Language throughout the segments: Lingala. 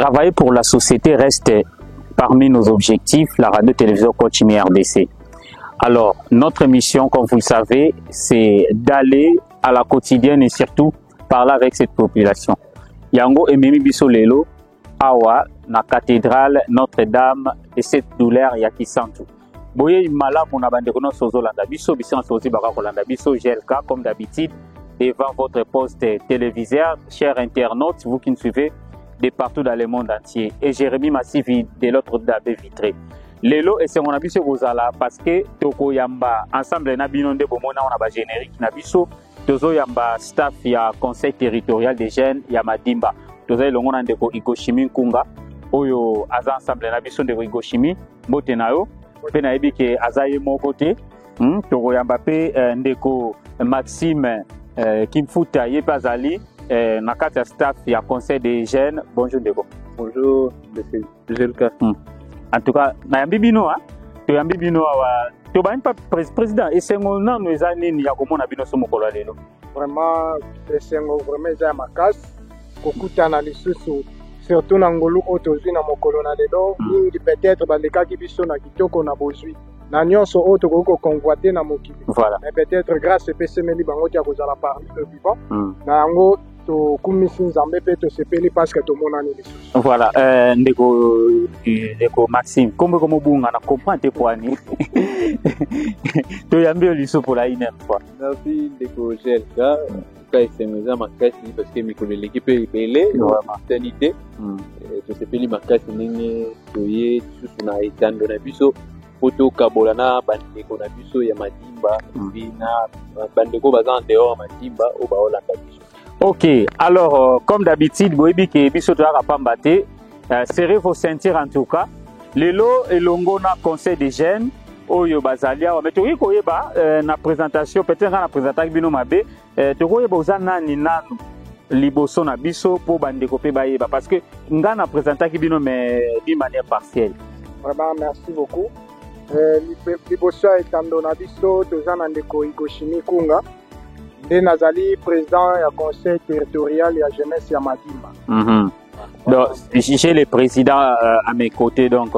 Travailler pour la société reste parmi nos objectifs, la radio-télévision Coachimi RDC. Alors, notre mission, comme vous le savez, c'est d'aller à la quotidienne et surtout parler avec cette population. Yango Ememi Biso Lelo, Awa, na cathédrale Notre-Dame de cette douleur Yakisantu. Boye Mala pour Nabandekono Sozolanda Biso, Biso Sozi Barakolanda Biso, GLK, comme d'habitude, devant votre poste téléviseur, chers internautes, vous qui nous suivez de partout dans le monde entier. Et Jérémy Massif de l'autre d'Abbé Vitré. Lelo et c'est mon avis sur Gozala parce que Toko Yamba, ensemble na binonde bomona on a ba générique na biso, Tozo Yamba staff ya conseil territorial des jeunes ya Madimba. Tozo longo ndeko Igoshimi Nkunga, oyo aza ensemble na biso ndeko Igoshimi, mbote nayo, pe na yebi ke azaye moko te. Toko Yamba pe ndeko Maxime Kimfuta Yepazali, na kati ya staff ya conseil des jeunes. Bonjour ndeko. Bonjour, monsieur Jelka. En tout cas, Nayambi Bino, Toyambi Bino, Tobain pas président, et c'est mon nom, nous avons dit Yakomona Bino Somokolo Lelo. Vraiment, c'est vraiment déjà ma casse. Kokuta na lisusu, surtout na ngolu otozi na mokolo na lelo, mingi peut-être baleka ki biso na kitoko na bozwi. Na nyonso oto ko convoiter na mokili. Voilà. Mais peut-être grâce PCML bango tia kozala parmi le vivant. Na ngo to kumisi nzambe pe to sepeli parce que to mona ni lisusu. Voilà, ndeko Maxime, comme bunga na comprendre poani. To yambi liso pour la une fois. Merci ndeko Jelka. C'est makasi parce que mikolo l'équipe est belé, sanité. To sepeli makasi nenge toye susu na etando na biso. Photo kabolana bandeko na biso ya Madimba, bina bandeko baza en dehors Madimba au baolanda biso. Ok, alors comme d'habitude, boyebi ke biso to rapambate, serrez vos ceintures en tout cas. Lelo elongo na conseil des jeunes oyo bazalia, mais to koyeba na présentation peut-être na présentation bino mabe, to koyeba ozana ni nanu liboso na biso pour bandeko pe bayeba parce que nga na présentation bino mais d'une manière partielle. Vraiment merci beaucoup. Liboso etando na biso tozana ndeko Igoshimi Nkunga. Nde nazali président ya conseil territorial ya jeunesse ya Madimba. Donc, j'ai le président à mes côtés, donc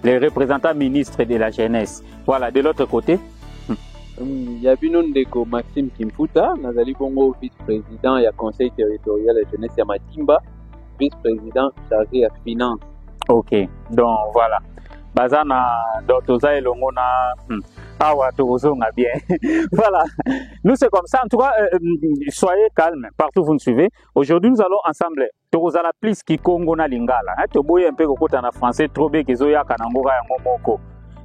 les représentants ministres de la jeunesse. Voilà, de l'autre côté. Yabino ndeko Maxime Kimfuta, nazali bongo vice-président ya conseil territorial ya jeunesse ya Madimba, vice-président chargé ya finance. Ok, donc voilà. Bazana Dotoza et Longona. Ah ouais, bien. Voilà. Nous, c'est comme ça. En tout cas, soyez calmes partout où vous nous suivez. Aujourd'hui, nous allons ensemble. Toza la plus qui Congo na lingala. Toboye un peu kokota na français trop bien que zoya kanangora ya momoko.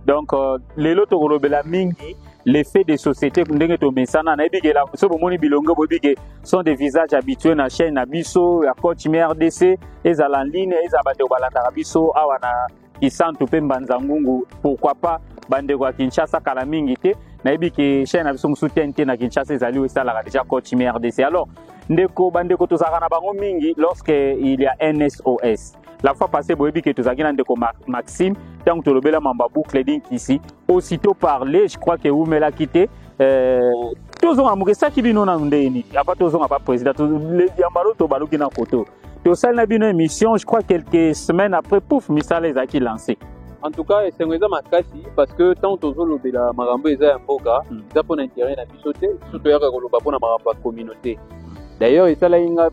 Donc, les lots la mingi, l'effet des sociétés kundenge to mesana na ebi ke la so bomoni bilongo bobi ke sont des visages habitués na chaîne na biso ya Coachimi RDC ezala en ligne ezabate obalanda biso awana Kisantu pe Mbanzangungu, pourquoi pas bandeko ya Kinshasa kala mingi te nayebi ke chaîne na biso soutien te na Kinshasa ezali osalaka déjà Coachimi RDC. Alors ndeko bandeko tozaka na bango mingi lorsque il y a NSOS. La fois passée boyebi ke tozaki na ndeko Maxime tant que lobela mamba boucle din ici aussitôt parler, je crois que Oumela quitté tozonga mukesa kibino na ndeni apa tozonga pas président le yambalo to baluki na koto. Au sein de une émission, je crois quelques semaines après, pouf, Missal les a qui lancé. En tout cas, c'est un makasi parce que tant que le la marambo est un boga, ça pour l'intérêt na bisoté, surtout ya ko loba pour na marambo communauté. D'ailleurs, ça là inga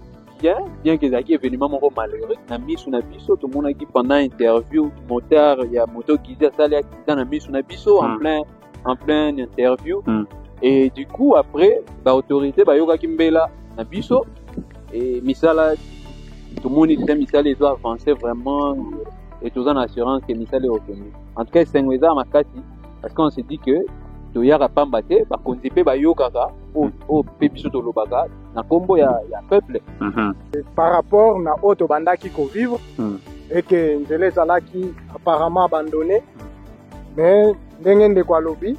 bien que zaki événement moko malheureux na misu na biso tout le monde qui pendant interview moteur il y a moto qui dit ça là dans na misu na biso en plein interview et du coup après l'autorité ba yoka kimbela na biso et misala tout le monde dit Missal doit avancer vraiment et tout en assurance que Missal est revenu. En tout cas, c'est un résultat makasi parce qu'on se dit que Toyara Pambate, par contre, il peut yokaka au pépiso de l'obaka, na combo ya peuple. Par rapport na auto banda qui ko vivre et que Nzele Zalaki apparemment abandonné, mais ndenge kwa lobby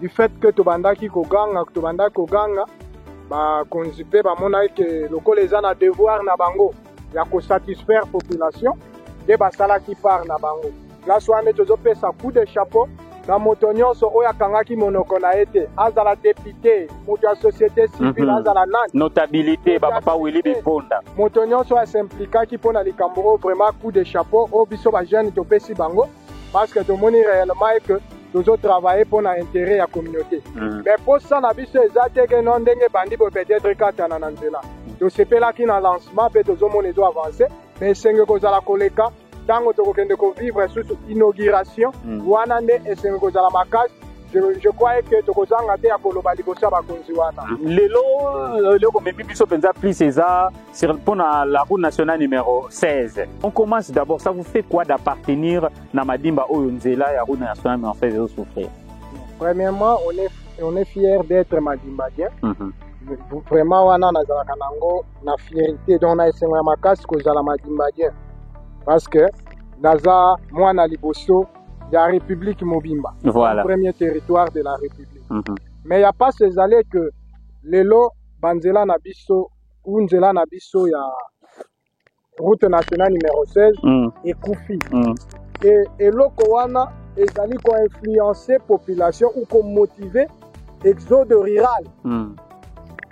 du fait que to banda qui ko ganga, ba konzipe ba mona que loko les ana devoir na bango. Il y a que satisfaire la population, des basala qui partent na bango. Là, soit on met sa coup de chapeau, na moto nyonso oyo akangaki monoko na ye te azala député moto ya société civile azala nani notabilité bapapa Willy Biponda moto nyonso asimplikaki mpo na likambo oyo vraiment coup de chapeau oyo biso bajeune topesi bango parce que tomoni réellement que tozotravaille mpo na intérêt ya communauté mais mposa na biso eza te ke no ndenge bandi bo peut-être katana na nzela tosepelaki na lancement mpe tozomona ezo avance mais esenge kozala koleka ntango tokokende kovivre susu inauguration wana nde esenge kozala makasi je crois que tokozanga te ya koloba liboso ya bakonzi wana lelo komemi biso mpenza plus eza mpo na la route nationale numéro 16 on commence d'abord ça vous fait quoi d'appartenir na madimba oyo nzela ya route nationale numéro 16 ezosouffrir? Premièrement on est fier d'être madimbadien vraiment wana nazalaka nango na fierté donc na esengo ya makasi kozala madimbadien parce que naza mwana liboso la République Mobimba, voilà. Le premier territoire de la République. Mais il n'y a pas ces allées que lelo banzela nabiso ou nzela nabiso ya route nationale numéro 16 et Koufi. Et lokowana ezali ko influencer population ou ko motiver exode rural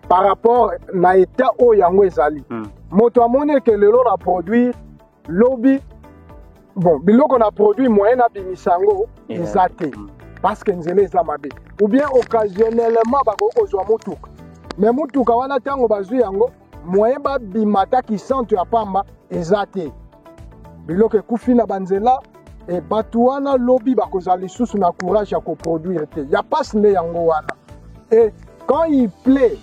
par rapport na état o yango ezali. Moto amone que lelo na produire lobby. Bon, biloko na produit moyen na bimisango ezate parce que nzela eza mabe ou bien occasionnellement bakoko kozwa mutuka mais mutuka wana tango bazwi yango moyen ba bimata ki centre ya pamba ezate biloko ekufi na banzela et batu wana lobby bakozala lisusu na courage ya koproduire te ya passe nde yango wana et quand il plaît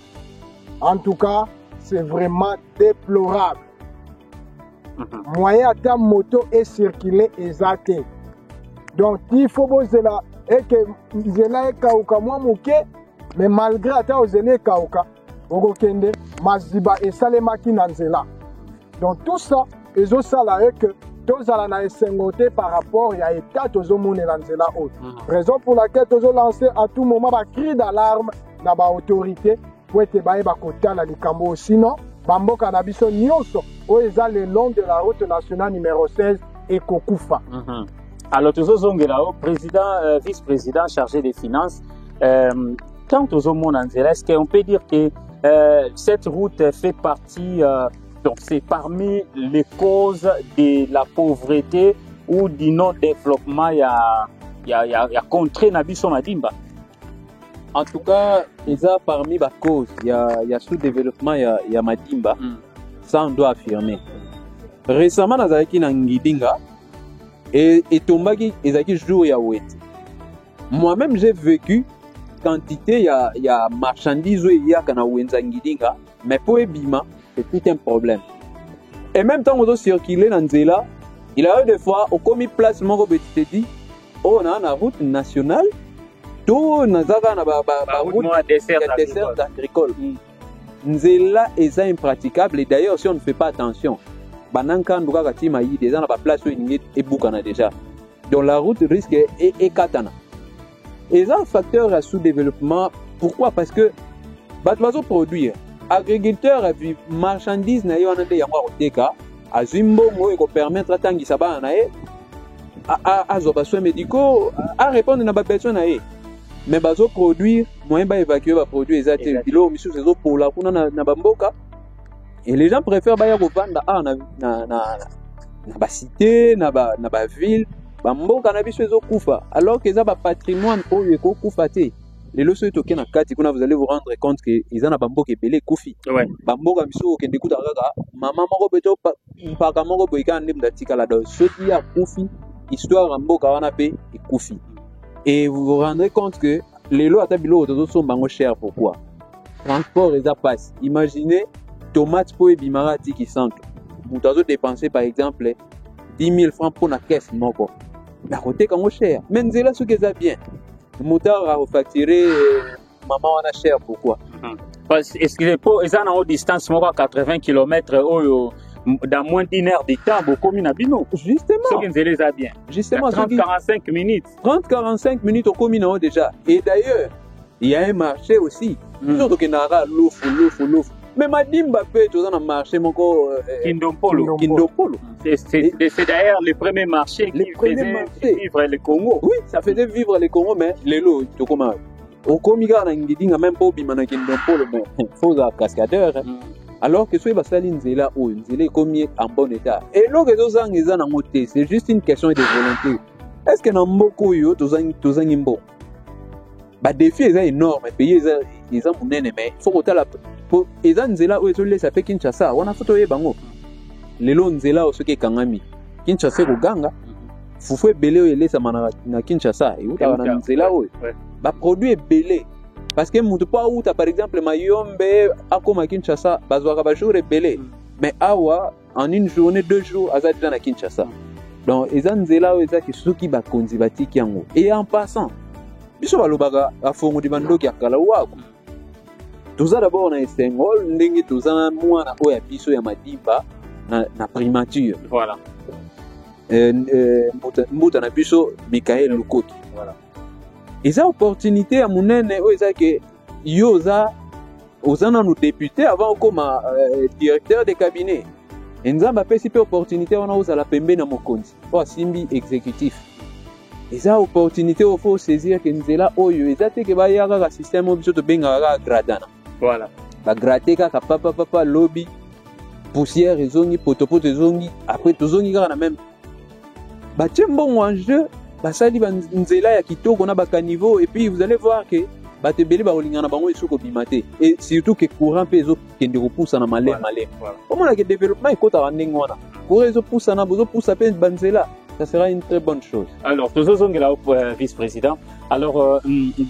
en tout cas c'est vraiment déplorable. Moyen ata moto et circuler ezate donc il faut bozela et que nzela ekauka mwa moke mais malgré ata ozela ekauka okokende maziba esalemaki na nzela donc tout ça ezosala que tozala na esengo te par rapport ya état tozomonela nzela oyo raison pour laquelle tozolancer à tout moment bacri d'alarme na baautorité po ete bayeba kotala likambo sinon bamboka na biso nyonso oyo eza le long de la route nationale numéro 16 ekokufa. Alors tozozongela o président vice-président chargé des finances tant tozomona nzela est-ce qu'on peut dire que cette route fait partie donc c'est parmi les causes de la pauvreté ou du non-développement ya contrée na biso madimba? En tout cas, ils ont parmi les causes, il y a sous-développement, il y a Madimba, ça on doit affirmer. Récemment, nous avons été dans Ngidinga et Tombaki, ils ont été jour à Ouet. Moi-même, j'ai vécu quantité, il y a marchandises où il y a quand on a Ngidinga, mais pour Ebima, c'est tout un problème. Et même temps, on a circulé dans Nzela, il y a eu des fois, au commis place, mon petit dit, on a la route nationale. Tout nazaka na ba route dessert agricole. Nzela est impraticable et d'ailleurs si on ne fait pas attention, bananka nduka katima yi déjà na ba place où il est boukana déjà. Donc la route risque est katana. Et ça un facteur à sous-développement. Pourquoi? Parce que batwazo produire agriculteur et puis marchandise na yo na de yango oteka azimbo mo ko permettre atangisa bana na e a zo ba soins médicaux à répondre na ba besoin na e. Mais bazo produire moyen ba évacuer ba produire ezate bilo misu sezo pour la kuna na bamboka et les gens préfèrent ba ya kovanda na ba cité na ba ville bamboka na biso ezo kufa alors que ça ba patrimoine oyo eko kufa te lelo so toke na kati kuna vous allez vous rendre compte que ils na bamboka ebele kufi bamboka misu okende kuta kaka mama moko beto paka moko boika ndem datika la do soti ya kufi histoire bamboka wana pe ekufi. Et vous vous rendrez compte que les lots à tableau sont moins chers. Pourquoi? Transport et ça passe. Imaginez tomates pour bimarati qui sentent. Vous avez dépensé par exemple 10 000 francs pour la caisse. Non quoi. La côté quand cher. Mais c'est là ce que ça bien. Le moteur a refacturé maman on a cher. Pourquoi? Est-ce que les gens en haute distance, 80 km dans moins d'une heure de temps, beaucoup de bino. Justement. Ce qui les a bien. Justement. 30-45 minutes. 30-45 minutes au communaux déjà. Et d'ailleurs, il y a un marché aussi. Surtout qu'il y a l'offre. Mais Madimba peut dans un marché moko Kindompolo. C'est d'ailleurs le premier marché qui faisait vivre le Congo. Oui, ça faisait vivre le Congo, mais les lots, tu comment au Komiga na ngidinga même pas bimana Kindompolo, mais faut un cascadeur. Alors que soit basali nzela ou nzela comme en bon état. Et là que deux ans ils en ont monté, c'est juste une question de volonté. Est-ce que dans beaucoup yo deux ans imbo? Bah défi est énorme, pays ils ont monnaie mais faut que la pour ils ont nzela ou ils ça fait Kinshasa, on a photo ye bango. Lelo nzela o soki kangami. Kinshasa ko ganga. Fufu belé o ele sa na Kinshasa, et uta na nzela o. Ba produit belé. Parce que mutu pa uta par exemple mayombe akoma Kinshasa bazwaka ba jour belé. Mais awa en une journée 2 jours azadi na Kinshasa. Donc ils ont nzela o ezaki soki ba konzi batiki yango. Et en passant biso balobaka afongo di bandoki akala wako. Tuza d'abord na Sengol ndenge tuza mwana oya biso ya Madimba na primature. Voilà. Mbuta na biso Michael Lukoki. Voilà. Eza opportunité à munene o eza ke yoza ozana no député avant comme directeur de cabinet. Nzamba pesi pe opportunité wana ozala pembe na mokonzi. Po simbi exécutif. Eza opportunité au faut saisir que nzela oyo eza te ke ba yaka ka système biso to benga ka gradana. Voilà. Ba gratter ka papa lobby poussière ezongi potopoto ezongi après tozongi ka na même ba tembongo en jeu basali nzela ya kitoko na ba caniveau et puis vous allez voir que ba tebeli ba olinga na bango esoko bimate et surtout que courant pe ezo kende ko poussa na malé. Comment la que développement ekota ba ndenge wana pour ezo poussa na bozo poussa pe banzela. Ça sera une très bonne chose. Alors, toujours vice-président. Alors,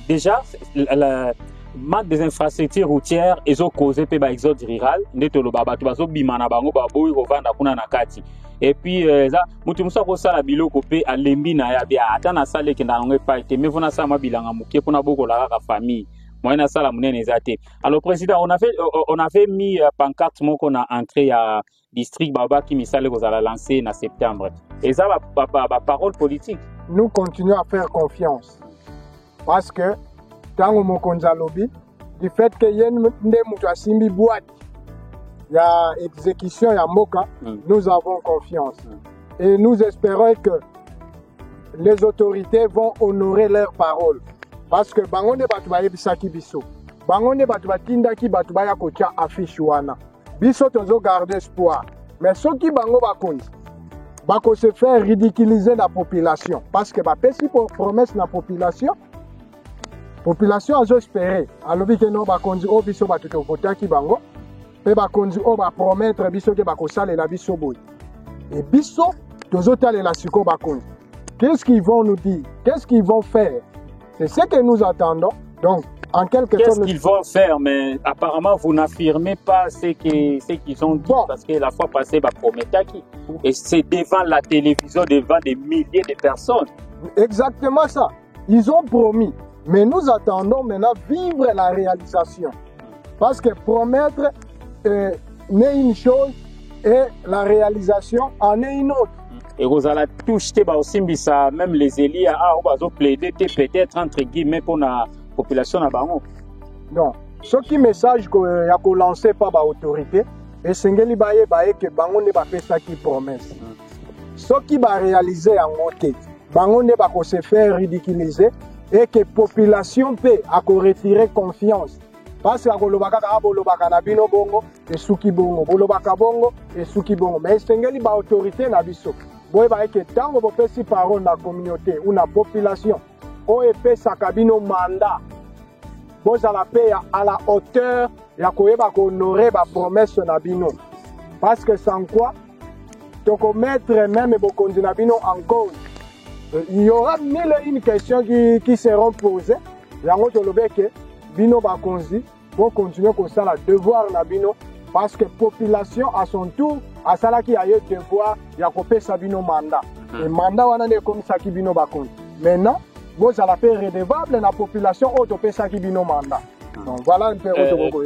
déjà, la manque des infrastructures routières et ont causé pe ba exode rural. Netolo baba tu bazo bimana bango baboyi ko vanda kuna na kati. Et puis ça mutu musa ko sala biloko pe alembi na ya bia atana sale ke na ngwe pa ite me vona sa mabilanga mukie pona boko la ka famille. Moyena sala munene ezate. Alors président, on avait mis pancarte moko na entrée à district baba qui misale ko la lancer en septembre. Et ça va parole politique. Nous continuons à faire confiance parce que tango mokonza lobby du fait que yen nde mutu asimbi boîte ya exécution ya mboka, nous avons confiance et nous espérons que les autorités vont honorer leurs paroles parce que bangonde batu ba yebisaki biso bangonde batu batindaki batu ba ya kotia affiche wana biso tozo garder espoir mais soki bango bakonzi bako se faire ridiculiser la population parce que bapesi pour promesse la population azo espérer alobi ke no bakonzi o biso batu to votaki bango pe bakonzi o ba promettre biso ke bako salela biso boy et biso tozo talela siko bakonzi. Qu'est-ce qu'ils vont nous dire? Qu'est-ce qu'ils vont faire? C'est ce que nous attendons. Donc, en quelque sorte... Qu'est-ce qu'ils vont faire? Mais apparemment, vous n'affirmez pas ce qu'ils ont dit. Bon. Parce que la fois passée, bah, promettait qui? Et c'est devant la télévision, devant des milliers de personnes. Exactement ça. Ils ont promis. Mais nous attendons maintenant vivre la réalisation. Parce que promettre n'est une chose et la réalisation en est une autre. Et vous allez toucher ça, même les élites, vous allez plaider peut-être entre guillemets pour la population à Bango. Non, ce qui message que a lancé par l'autorité, et c'est que Bango n'est pas fait ça qui promesse. Ce qui va réaliser en montée, Bango n'est pas se faire ridiculiser et que la population peut retirer confiance. Parce que bolobaka na bino bongo et suki bongo, bolobaka bongo et suki bongo. Mais c'est une autorité na biso. Boye ba que tant que vous faites parole dans la communauté ou dans la population, on fait sa cabine mandat. Vous allez payer à la hauteur et à honorer la promesse na bino. Parce que sans quoi, tu peux mettre même beaucoup de nabino en cause. Il y aura mille et une questions qui seront posées. Yango to lobeke bino ba konzi pour continuer comme ça la devoir na bino. Parce que la population, à son tour, à cela qui a eu devoir, il y a coupé Sabino mandat. Et mandat, on a comme ça qui bino bakon. Maintenant, vous allez faire redevable la population, au topé ça qui bino mandat. Donc voilà un peu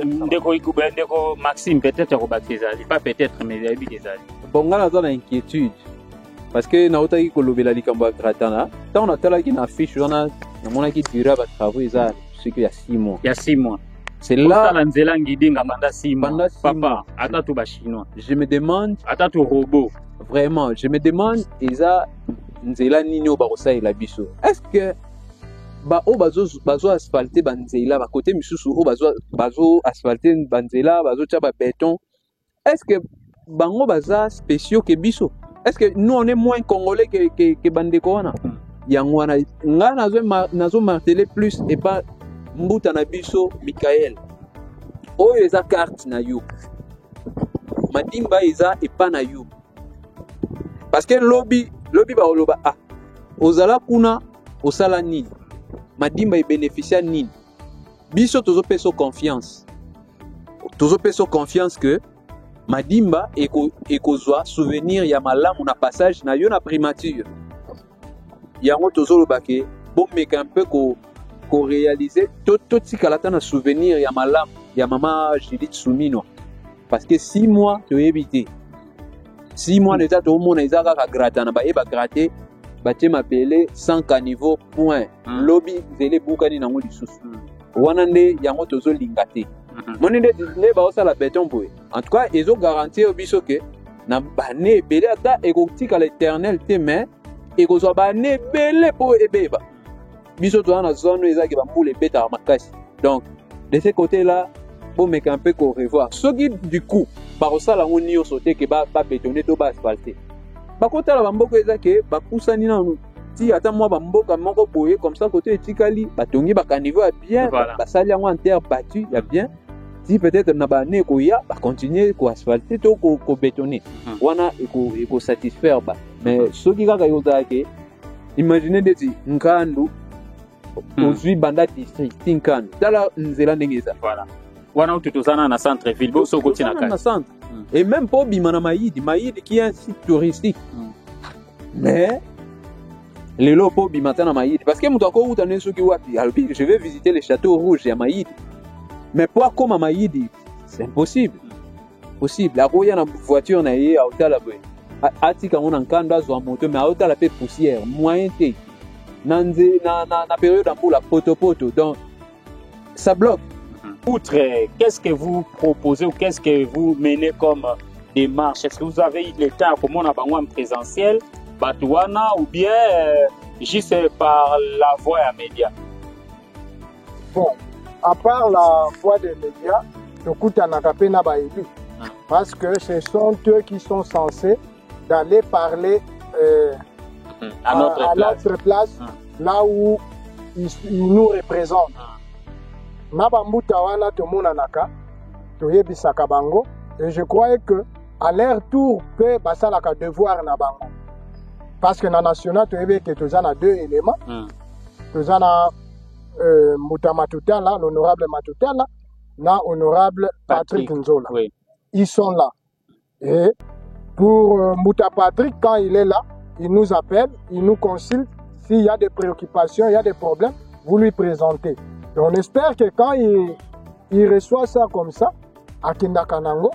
Ndeko Maxime, peut-être pas peut-être, mais il y a eu des années. Bon, on a une inquiétude. Parce que nous avons dit que nous avons on a une affiche, on a qui durera à travailler ça, ce qu'il y a 6 mois. Il y a 6 mois. C'est là. Papa, attends tout chinois. Je me demande. Attends tout robot. Vraiment, je me demande, Isa, nzela nino barosa la biso. Est-ce que bazo asphalté banzela, ba côté misusu o bazo asphalté banzela, bazo tcha ba béton. Est-ce que bango baza spéciaux que biso? Est-ce que nous on est moins congolais que bandeko wana? Yango wana nga nazo marteler plus et pas mbuta na biso Michael. Oyo eza carte na yo. Madimba eza et pas na yo. Parce que lobby ba oloba ozala kuna osala nini madimba e bénéficia nini biso tozo peso confiance que madimba ekozwa souvenir ya malamu na passage na yo na primature yango tozo loba ke bomeka un peu ko réaliser to tikala ta na souvenir ya malamu ya mama Judith Soumino parce que 6 mois to éviter 6 mois déjà tout le monde est à gratter na ba gratter batie mapele 100 caniveau point lobby zele bukani na ngoli susu wana nde yango tozo lingate monende le ba osala béton boy en tout cas ils ont garanti au biso que na bané belé ata ekotika l'éternel te mais ekozwa bané belé po ebeba biso to na zone ezaki ba mbule beta makasi donc de ce côté là bon mais un peu qu'on revoit ce qui du coup par ça la on y sauté que ba bétonner to ba asphalter ba kota la bamboko ezake ba pusani na ti ata moi bamboka moko boye comme ça côté etikali ba tongi ba caniveau bien ba sali yango en terre battue ya bien si peut-être na ba ne ko ya ba continuer ko asphalter to ko bétonner wana eko satisfaire ba mais ce qui kaka yozake imaginez de ti nkandu ozwi banda district nkandu tala nzela ndengeza voilà wana ututozana na centre ville bo sokoti na centre et même pour bimana Maïdi qui est un site touristique mais les lopos bimata na Maïdi parce que muto ko utane soki wapi albi je vais visiter les châteaux rouges à Maïdi mais pour comme à Maïdi c'est impossible la roya na voiture na yé autala boy atika on enkanda zo moto mais autala pe poussière moyen té na période pour la poto donc ça bloque. Outre, qu'est-ce que vous proposez ou qu'est-ce que vous menez comme démarche? Est-ce que vous avez eu le temps, comme on a en présentiel, Batouana, ou bien juste par la voie des médias? Bon, à part la voie des médias, parce que ce sont eux qui sont censés d'aller parler à notre place là où ils nous représentent. Nabambuta wana tomona naka toyebisaka bango et je crois que à leur tour peut basalaka devoir na bango parce que na national toyebi que tozana 2 éléments tozana Muta Matutala l'honorable Matutala na honorable Patrick Nzola ils sont là et pour Muta Patrick quand il est là il nous appelle il nous consulte s'il y a des préoccupations il y a des problèmes vous lui présentez. On espère que quand il reçoit ça comme ça, à Kendakanango,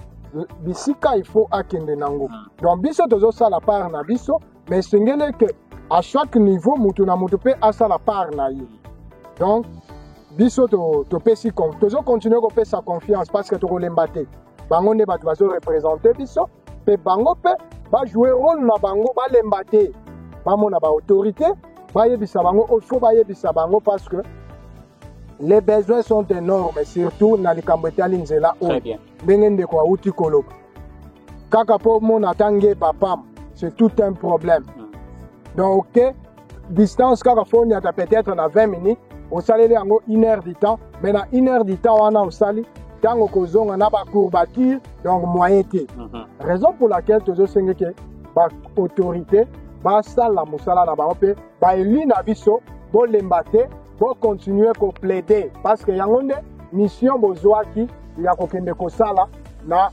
bisika il faut à Kendenango. Donc biso tozo ça la part na biso, mais c'est que à chaque niveau mutuna mutupe a ça la part na yi. Donc biso to pesi comme tozo continuer ko pesa confiance parce que to kolembate. Bango ne ba tozo représenter biso, pe bango pe ba jouer rôle na bango ba lembate. Ba mona ba autorité, ba yebisa bango, il faut ba yebisa bango parce que les besoins sont énormes, surtout dans les Cambodgiens. Très bien. Kaka po mon atangé papa, c'est tout un problème. Donc, ok, distance kaka fo nyata peut-être na 20 minutes, on sali yango 1 heure du temps, mais na 1 heure du temps on a sali tango kozonga na ba courbature, donc moyen té. Raison pour laquelle tozo senge ke ba autorité ba sala musala na ba pe ba eli na biso bo lembate pour continuer à plaider parce que y a une mission bozwaki ya kokende kosala na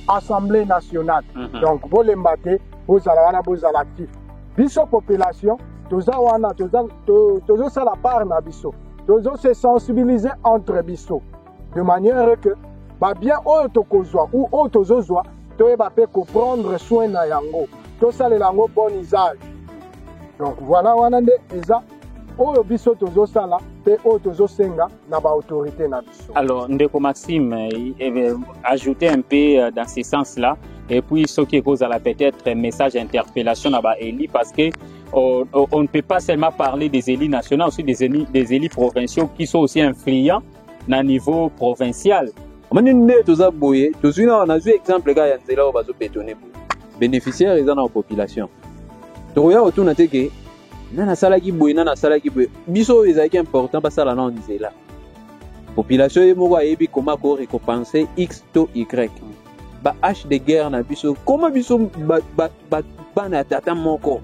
Assemblée nationale. Donc vous l'embate vous allez vous actif biso population toza wana tozo ça la part na biso tozo se sensibiliser entre biso de manière que ba bien auto kozwa ou auto zozwa to eba pe comprendre soin na yango to sala yango bon usage. Donc voilà wana nde eza oyo biso tozosala pe oyo tozosenga na baautorité na biso. Alors ndeko Maxime, ajouter un peu dans ce sens-là, et puis ce qui cause peut-être un message d'interpellation à Eli, parce que on ne peut pas seulement parler des élus nationaux, aussi des élus provinciaux qui sont aussi influents à niveau provincial. On a un exemple de bénéficiaires et dans la population. Tu regardes autour de la tête, nana salaki boy, nana salaki boy. Biso est important parce que là on disait là. Population est moga ebi comment ko récompenser X to Y. Ba H de guerre na biso. Comment biso ba na tata moko.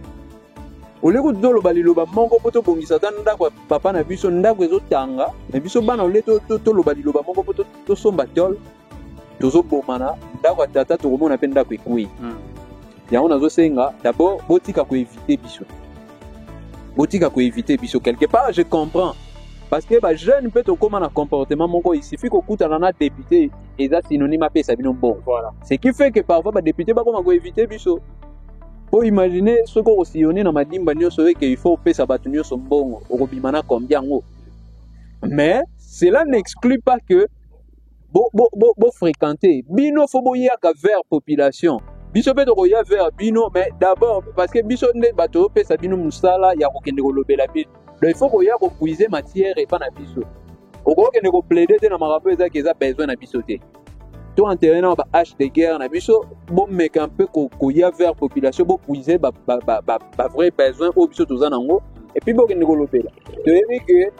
Oleko dolo baliloba moko poto bongisa tan ndako papa na biso ndako ezotanga. Na biso bana oleto to lobaliloba moko poto to somba tol. Tozo bomana ndako tata to komona pe ndako ekui. Ya on a senga d'abord botika ko éviter biso. Botika ko éviter biso quelque part je comprends parce que ba jeune peut to comment un comportement moko il suffit ko kuta na député et ça synonyme à pesa bino bon. Voilà. Ce qui fait que parfois ba député ba comment ko éviter biso. Pour imaginer ce qu'on osillonné dans ma dimba nyo sauver qu'il faut pesa ba tunyo son bon au bimana combien ngo. Mais cela n'exclut pas que bo fréquenter bino faut boya ka vers population. Biso peut roya vers bino mais d'abord parce que biso ne bato pesa bino musala ya ko kende ko lobela bino. Donc il faut roya ko puiser matière et pas na biso. O ko kende ko plaider na marapo eza que za besoin na biso te. To enterrer na ba H de guerre na biso bon mec un peu ko ya vers population bo puiser ba vrai besoin au biso to zanango et puis bo kende ko lobela. De vu que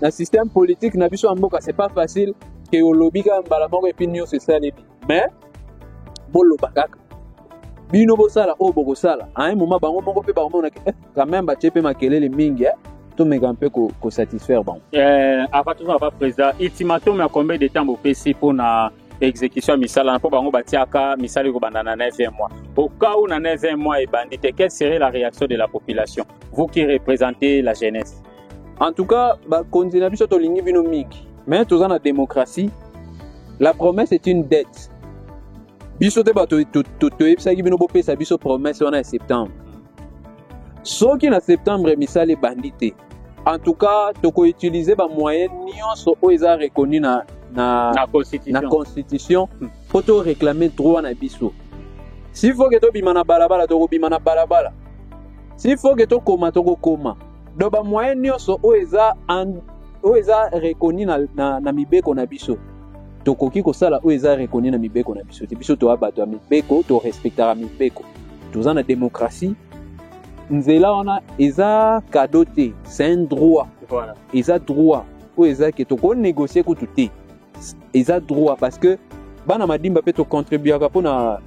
na système politique na biso amboka c'est pas facile que o lobika mbala moko et puis nyo c'est ça les mais bolo bakaka bino bosala o bokosala à un moment bango moko pe bango na quand même ba chepe makelele mingi to mega un peu ko satisfaire bon avant tout va président ultimatum à combien de temps vous PC pour na exécution misala pour bango batiaka misala ko bandana na 9 mois au cas où na 9 mois et bandite quelle serait la réaction de la population vous qui représentez la jeunesse en tout cas ba continuer biso to lingi bino mingi mais tous en la démocratie la promesse est une dette. Biso te ba to ebisaki bino bopesa biso promesse en septembre. Soki na septembre misale bandité. En tout cas, toko utiliser ba moyen nyonso o eza reconnu na constitution pour to réclamer droit na biso. S'il faut que to bimana balabala to bimana balabala. S'il faut que to koma to koma. Do ba moyen nyonso o eza reconnu na mibeko na biso. Tokoki kosala o eza reconnu na mibeko na biso te biso to abato mibeko to respectera mibeko toza na démocratie nzela wana eza cadeau te c'est un droit voilà eza droit o eza ke to ko négocier ko tout eza droit parce que bana madimba pe to contribuer ka pona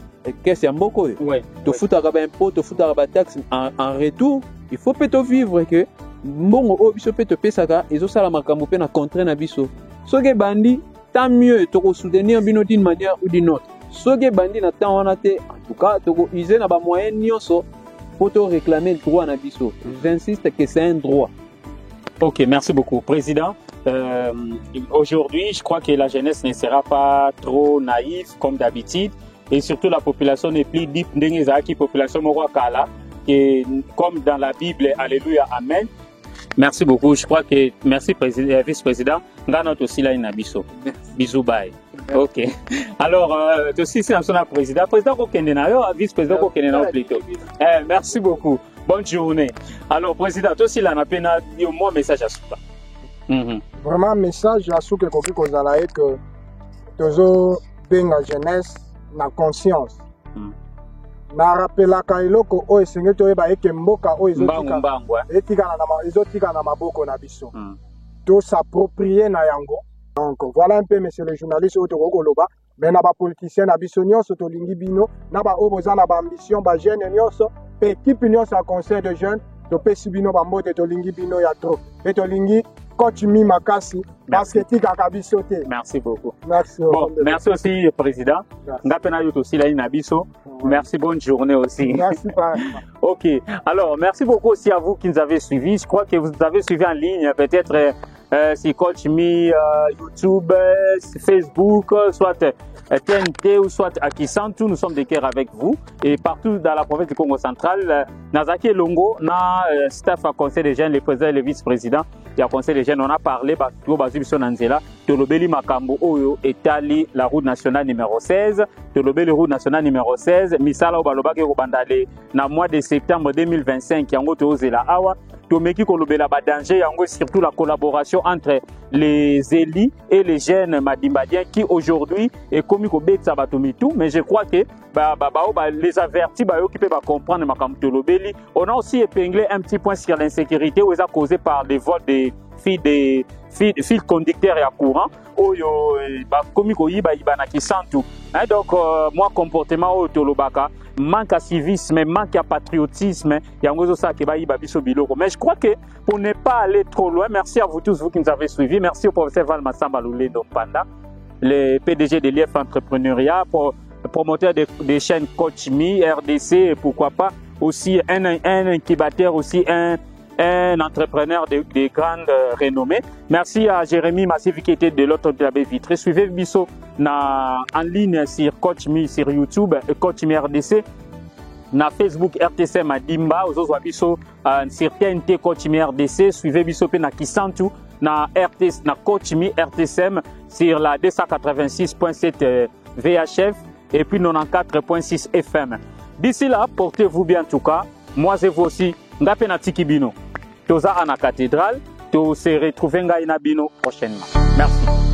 caisse ya mboko ouais to futaka ba impôt to futaka ba taxe en retour il faut peut vivre que mbongo o biso pe to pesaka ezo sala makambo pe na contrat na biso soke bandi tant mieux to soutenir bino d'une manière ou d'une autre. Ce que bandi na temps on a été en tout cas to user na ba moyen nyonso pour te réclamer le droit na biso. J'insiste que c'est un droit. OK, merci beaucoup président. Aujourd'hui, je crois que la jeunesse ne sera pas trop naïve comme d'habitude et surtout la population n'est plus deep ndengezaki population moko kala que comme dans la Bible alléluia amen. Merci beaucoup. Je crois que merci vice-président. Ngana aussi là inabiso. Bisous bye. OK. Alors aussi c'est un président. Président Kokendenayo, vice-président Kokendenayo plutôt. Merci beaucoup. Bonne journée. Alors président aussi là na pena au moins message à souka. Vraiment message à souka koki kozala et que tozo benga jeunesse na conscience. Na rappelaka eloko o esenge toyeba eke mboka o ezotika na maboko na biso to s'approprier na yango. Donc voilà un peu monsieur le journaliste o toko koloba mais na ba politicien na biso nyonso to lingi bino na ba o boza na ba ambition ba jeune nyonso pe équipe nyonso a conseil de jeunes to pesi bino ba mbote to lingi bino ya trop et to lingi coach mi makasi parce que tika kabiso te. Merci beaucoup. Merci. Bon, merci aussi président. Ngapena yoto aussi là inabiso. Merci, bonne journée aussi. Merci. OK. Alors, merci beaucoup aussi à vous qui nous avez suivis. Je crois que vous avez suivi en ligne peut-être sur Coach Me, YouTube, Facebook, soit TNT ou soit à Kisantu, nous sommes de cœur avec vous. Et partout dans la province du Congo central, Nazaki Longo, na staff à conseil des jeunes, les présidents et les vice-présidents, et à conseil des jeunes, on a parlé, Tolobeli Makambo Oyo, Etali, la route nationale numéro 16, Tolobeli route nationale numéro 16, Misala Obalobaki Robandale, na mois de septembre 2025, Yango Tozela Awa, Tomeki Kolobela Danger, Yango, surtout la collaboration entre les élites et les jeunes madimbadiens qui aujourd'hui est commis au Betsa Batomitou, mais je crois que les avertis qui peuvent comprendre Makambo Tolobeli. On a aussi épinglé un petit point sur l'insécurité où ils ont causé par les vols des fils conducteurs et à courant. Donc, moi, comportement au Tolobaka, manque à civisme, manque à patriotisme, mais je crois que pour ne pas aller trop loin, merci à vous tous, vous qui nous avez suivis. Merci au professeur Val Massamba Louledo Panda, le PDG de l'IF Entrepreneuriat, promoteur des chaînes Coach Me, RDC, et pourquoi pas aussi un incubateur, aussi un entrepreneur de grande renommée. Merci à Jérémy Massif qui était de l'autre de la baie vitrée. Suivez Bisso en ligne sur Coach Me sur YouTube, Coach Me RDC, na Facebook RTC Madimba, aux autres Bisso sur TNT Coach Me RDC. Suivez Bisso na Kisantu, na RTS, na Coach Me RTCM sur la 286.7 VHF et puis 94.6 FM. D'ici là, portez-vous bien en tout cas. Moi et vous aussi. Ngapé na Tikibino. Toza à la cathédrale. To se retrouver na Bino prochainement. Merci.